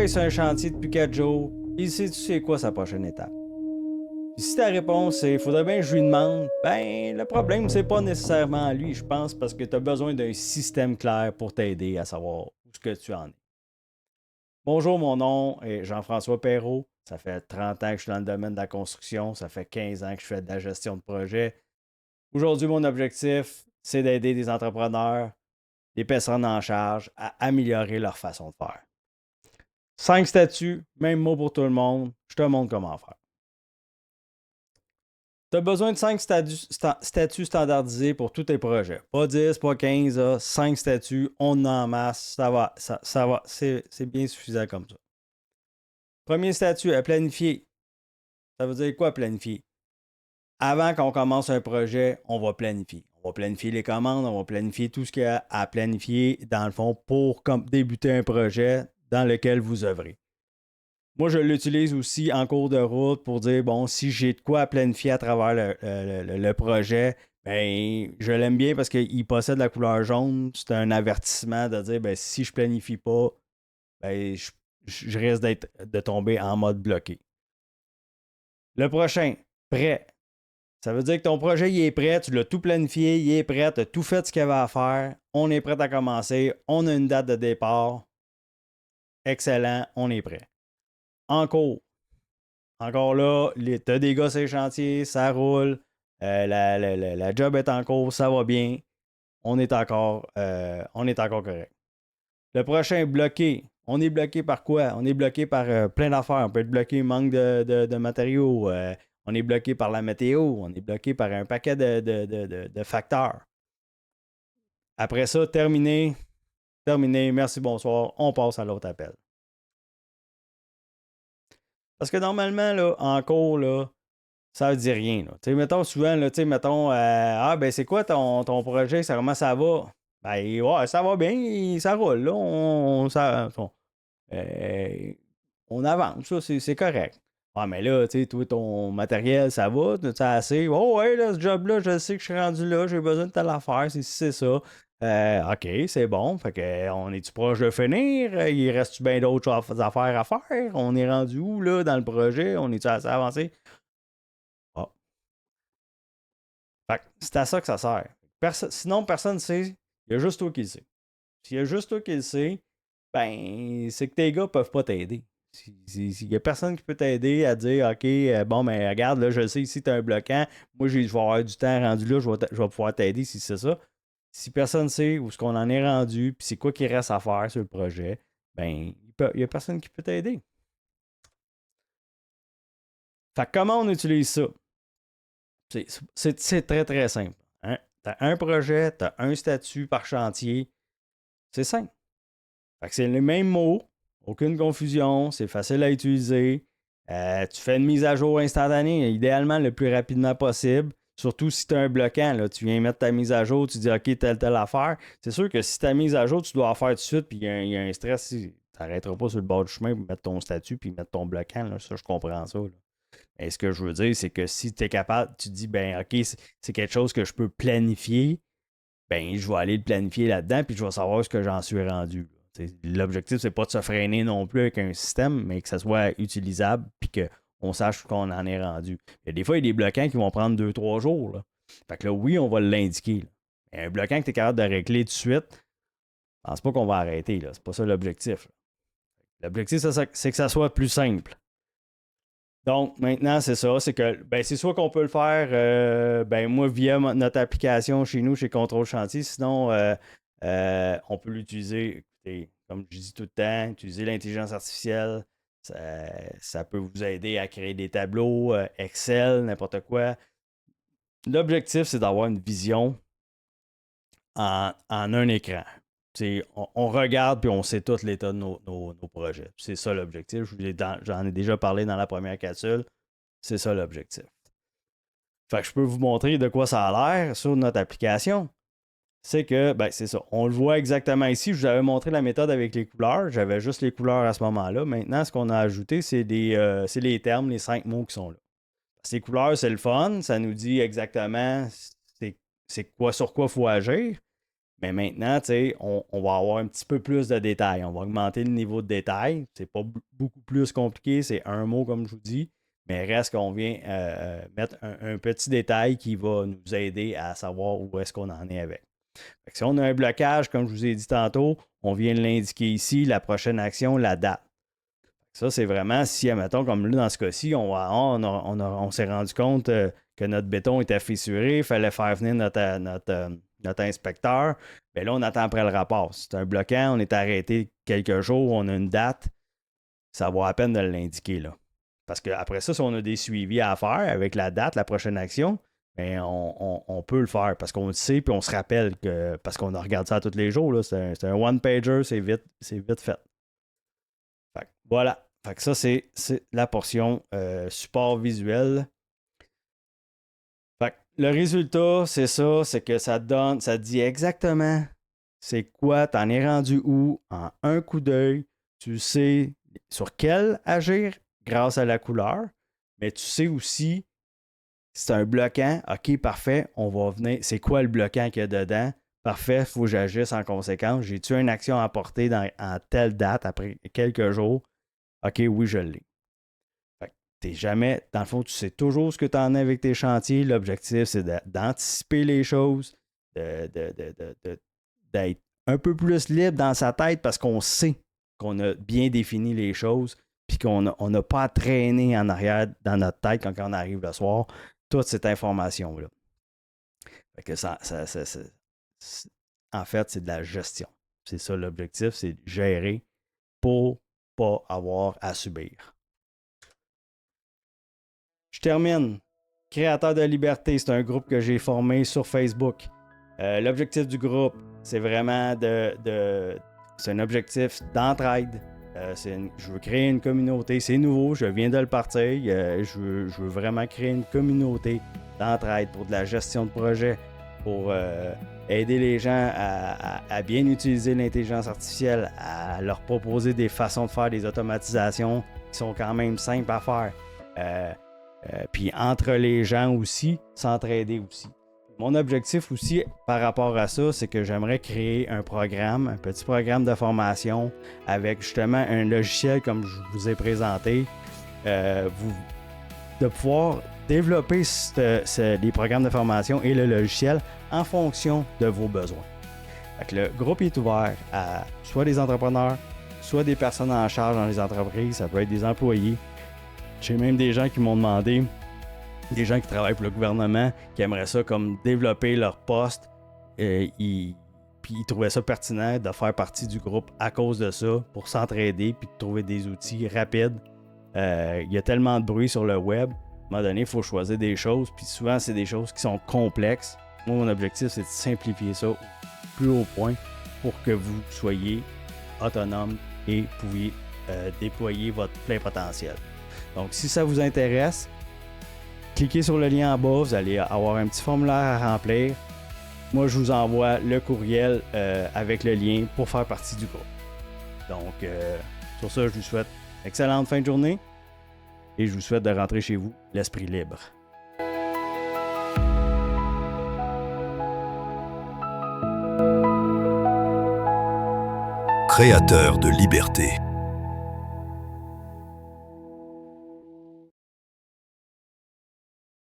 travaille sur un chantier depuis 4 jours, il sait tu sais quoi sa prochaine étape. Puis si ta réponse c'est faudrait bien que je lui demande, ben le problème c'est pas nécessairement lui, je pense, parce que tu as besoin d'un système clair pour t'aider à savoir où ce que tu en es. Bonjour, mon nom est Jean-François Perrault. Ça fait 30 ans que je suis dans le domaine de la construction. Ça fait 15 ans que je fais de la gestion de projet. Aujourd'hui, mon objectif, c'est d'aider des entrepreneurs, des personnes en charge à améliorer leur façon de faire. 5 statuts, même mot pour tout le monde. Je te montre comment faire. Tu as besoin de 5 statuts standardisés pour tous tes projets. Pas 10, pas 15, 5 statuts, on en masse, ça va, ça va, c'est bien suffisant comme ça. Premier statut, à planifier. Ça veut dire quoi planifier? Avant qu'on commence un projet, on va planifier. On va planifier les commandes, on va planifier tout ce qu'il y a à planifier dans le fond pour débuter un projet dans lequel vous œuvrez. Moi, je l'utilise aussi en cours de route pour dire, bon, si j'ai de quoi à planifier à travers le projet, ben, je l'aime bien parce qu'il possède la couleur jaune. C'est un avertissement de dire, ben, si je planifie pas, ben, je risque de tomber en mode bloqué. Le prochain, prêt. Ça veut dire que ton projet il est prêt, tu l'as tout planifié, il est prêt, tu as tout fait ce qu'il y avait à faire, on est prêt à commencer, on a une date de départ. Excellent, on est prêt. En cours. Encore là, tu as des gars sur les chantiers, ça roule, la job est en cours, ça va bien, on est encore correct. Le prochain, bloqué. On est bloqué par quoi? On est bloqué par plein d'affaires. On peut être bloqué manque de matériaux. On est bloqué par la météo. On est bloqué par un paquet de facteurs. Après ça, terminé. Terminé. Merci, bonsoir. On passe à l'autre appel. Parce que normalement, là, en cours, là, ça ne dit rien. Là. Mettons souvent, là, mettons, ben c'est quoi ton projet? Comment ça va? Ben, ouais, ça va bien, ça roule. Là, Euh, on avance, ça, c'est correct. Ah, mais là, tu sais, toi, ton matériel, ça va? Tu as assez? Oh, ouais, là, ce job-là, je sais que je suis rendu là, j'ai besoin de telle affaire, c'est ça. OK, c'est bon. Fait que, on est-tu proche de finir? Il reste-tu bien d'autres affaires à faire? On est rendu où, là, dans le projet? On est-tu assez avancé? Ah. Fait que c'est à ça que ça sert. Sinon, personne ne sait. Il y a juste toi qui le sais. S'il y a juste toi qui le sais, ben, c'est que tes gars peuvent pas t'aider. Il n'y a personne qui peut t'aider à dire, OK, bon, mais regarde, là, je sais ici, tu as un bloquant. Moi, je vais avoir du temps rendu là, je vais pouvoir t'aider si c'est ça. Si personne ne sait où est-ce qu'on en est rendu, puis c'est quoi qui reste à faire sur le projet, ben, il n'y a personne qui peut t'aider. Fait que comment on utilise ça? C'est très, très simple. Hein? Tu as un projet, tu as un statut par chantier. C'est simple. Fait que c'est les mêmes mots, aucune confusion, c'est facile à utiliser. Tu fais une mise à jour instantanée, idéalement le plus rapidement possible. Surtout si tu as un bloquant, là, tu viens mettre ta mise à jour, tu dis OK, telle affaire. C'est sûr que si ta mise à jour, tu dois la faire tout de suite, puis il y a un stress, tu n'arrêteras pas sur le bord du chemin pour mettre ton statut puis mettre ton bloquant. Là, ça, je comprends ça. Là. Mais ce que je veux dire, c'est que si tu es capable, tu dis ben OK, c'est quelque chose que je peux planifier, ben je vais aller le planifier là-dedans, puis je vais savoir ce que j'en suis rendu. L'objectif, c'est pas de se freiner non plus avec un système, mais que ça soit utilisable puis qu'on sache qu'on en est rendu. Des fois, il y a des bloquants qui vont prendre 2-3 jours. Là. Fait que là, oui, on va l'indiquer. Mais un bloquant que tu es capable de régler tout de suite, je pense pas qu'on va arrêter. Là. C'est pas ça l'objectif. Là. L'objectif, c'est que ça soit plus simple. Donc, maintenant, c'est ça. C'est que ben, c'est soit qu'on peut le faire ben, moi via notre application chez nous, chez Contrôle Chantier. Sinon, on peut l'utiliser, écoutez, comme je dis tout le temps, utiliser l'intelligence artificielle. Ça peut vous aider à créer des tableaux, Excel, n'importe quoi. L'objectif, c'est d'avoir une vision en un écran. On regarde puis on sait tout l'état de nos projets. C'est ça l'objectif. J'en ai déjà parlé dans la première capsule. C'est ça l'objectif. Fait que je peux vous montrer de quoi ça a l'air sur notre application. C'est que, ben, c'est ça. On le voit exactement ici. Je vous avais montré la méthode avec les couleurs. J'avais juste les couleurs à ce moment-là. Maintenant, ce qu'on a ajouté, c'est les termes, les 5 mots qui sont là. Ces couleurs, c'est le fun. Ça nous dit exactement c'est quoi sur quoi il faut agir. Mais maintenant, on va avoir un petit peu plus de détails. On va augmenter le niveau de détail. C'est pas beaucoup plus compliqué, c'est un mot comme je vous dis. Mais reste qu'on vient mettre un petit détail qui va nous aider à savoir où est-ce qu'on en est avec. Fait que si on a un blocage, comme je vous ai dit tantôt, on vient de l'indiquer ici, la prochaine action, la date. Ça, c'est vraiment si, admettons, comme là, dans ce cas-ci, on s'est rendu compte que notre béton était fissuré, il fallait faire venir notre inspecteur. Bien là, on attend après le rapport. Si c'est un bloquant, on est arrêté quelques jours, on a une date, ça vaut à peine de l'indiquer, là. Parce qu'après ça, si on a des suivis à faire avec la date, la prochaine action, bien, on peut le faire parce qu'on le sait puis on se rappelle que parce qu'on regarde ça tous les jours. Là, c'est un one-pager, c'est vite fait. Fait que, voilà. Fait que ça, c'est la portion support visuel. Fait que le résultat, c'est ça, c'est que ça dit exactement c'est quoi, t'en es rendu où en un coup d'œil. Tu sais sur quel agir grâce à la couleur, mais tu sais aussi si c'est un bloquant, ok, parfait, on va venir. C'est quoi le bloquant qu'il y a dedans? Parfait, il faut que j'agisse en conséquence. J'ai-tu une action à apporter en telle date après quelques jours? Ok, oui, je l'ai. Fait que t'es jamais, dans le fond, tu sais toujours ce que tu en as avec tes chantiers. L'objectif, c'est d'anticiper les choses, d'être un peu plus libre dans sa tête parce qu'on sait qu'on a bien défini les choses puis qu'on n'a pas à traîner en arrière dans notre tête quand on arrive le soir toute cette information-là. Fait que en fait, c'est de la gestion. C'est ça l'objectif, c'est gérer pour pas avoir à subir. Je termine. Créateurs de liberté, c'est un groupe que j'ai formé sur Facebook. L'objectif du groupe, c'est vraiment c'est un objectif d'entraide. Je veux créer une communauté. C'est nouveau, je viens de le partir. Je veux vraiment créer une communauté d'entraide pour de la gestion de projet, pour aider les gens à bien utiliser l'intelligence artificielle, à leur proposer des façons de faire des automatisations qui sont quand même simples à faire. Puis entre les gens aussi, s'entraider aussi. Mon objectif aussi par rapport à ça, c'est que j'aimerais créer un petit programme de formation avec justement un logiciel comme je vous ai présenté, de pouvoir développer les programmes de formation et le logiciel en fonction de vos besoins. Fait que le groupe est ouvert à soit des entrepreneurs, soit des personnes en charge dans les entreprises, ça peut être des employés. J'ai même des gens qui m'ont demandé, des gens qui travaillent pour le gouvernement, qui aimeraient ça comme développer leur poste. Puis ils trouvaient ça pertinent de faire partie du groupe à cause de ça, pour s'entraider puis de trouver des outils rapides. Il y a tellement de bruit sur le web. À un moment donné, il faut choisir des choses. Puis souvent, c'est des choses qui sont complexes. Moi, mon objectif, c'est de simplifier ça au plus haut point pour que vous soyez autonome et pouviez déployer votre plein potentiel. Donc, si ça vous intéresse, cliquez sur le lien en bas, vous allez avoir un petit formulaire à remplir. Moi, je vous envoie le courriel avec le lien pour faire partie du groupe. Donc, sur ça, je vous souhaite une excellente fin de journée et je vous souhaite de rentrer chez vous l'esprit libre. Créateur de liberté.